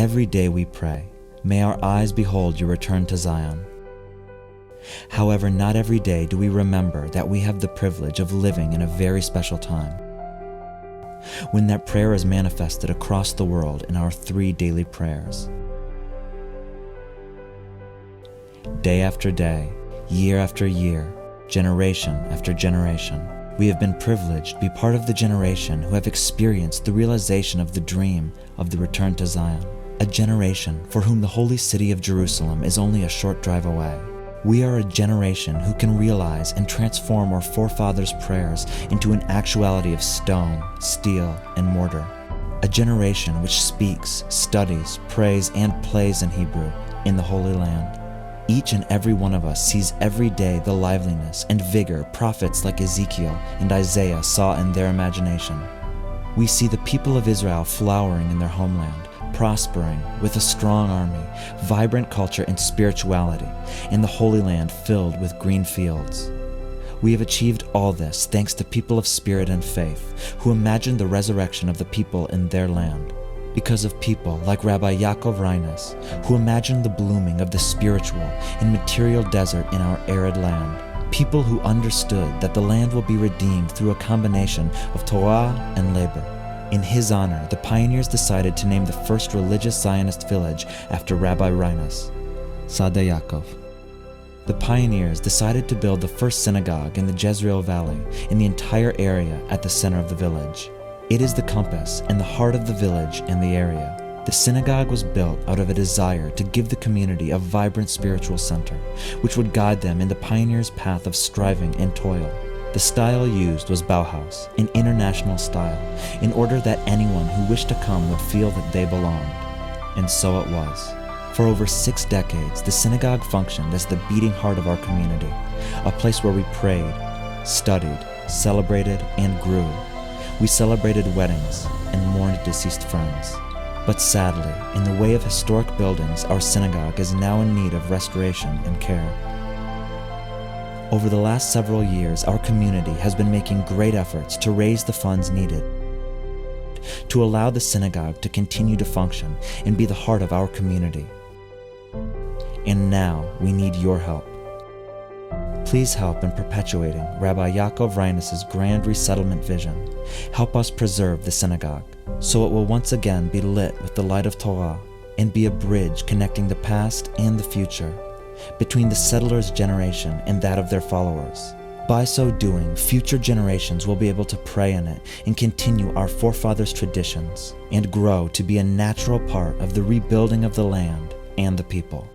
Every day we pray, may our eyes behold your return to Zion. However, not every day do we remember that we have the privilege of living in a very special time, when that prayer is manifested across the world in our 3 daily prayers. Day after day, year after year, generation after generation, we have been privileged to be part of the generation who have experienced the realization of the dream of the return to Zion, a generation for whom the holy city of Jerusalem is only a short drive away. We are a generation who can realize and transform our forefathers' prayers into an actuality of stone, steel, and mortar. A generation which speaks, studies, prays, and plays in Hebrew in the Holy Land. Each and every one of us sees every day the liveliness and vigor prophets like Ezekiel and Isaiah saw in their imagination. We see the people of Israel flowering in their homeland, prospering with a strong army, vibrant culture and spirituality, and the Holy Land filled with green fields. We have achieved all this thanks to people of spirit and faith who imagined the resurrection of the people in their land. Because of people like Rabbi Yaakov Synagogue, who imagined the blooming of the spiritual and material desert in our arid land. People who understood that the land will be redeemed through a combination of Torah and labor. In his honor, the pioneers decided to name the first religious Zionist village after Rabbi Synagogue, SdeYaakov. The pioneers decided to build the first synagogue in the Jezreel Valley in the entire area at the center of the village. It is the compass and the heart of the village and the area. The synagogue was built out of a desire to give the community a vibrant spiritual center, which would guide them in the pioneers' path of striving and toil. The style used was Bauhaus, an international style, in order that anyone who wished to come would feel that they belonged. And so it was. For over 6 decades, the synagogue functioned as the beating heart of our community, a place where we prayed, studied, celebrated, and grew. We celebrated weddings and mourned deceased friends. But sadly, in the way of historic buildings, our synagogue is now in need of restoration and care. Over the last several years, our community has been making great efforts to raise the funds needed to allow the synagogue to continue to function and be the heart of our community. And now we need your help. Please help in perpetuating Rabbi Yaakov Synagogue's grand resettlement vision. Help us preserve the synagogue, so it will once again be lit with the light of Torah and be a bridge connecting the past and the future, between the settlers' generation and that of their followers. By so doing, future generations will be able to pray in it and continue our forefathers' traditions and grow to be a natural part of the rebuilding of the land and the people.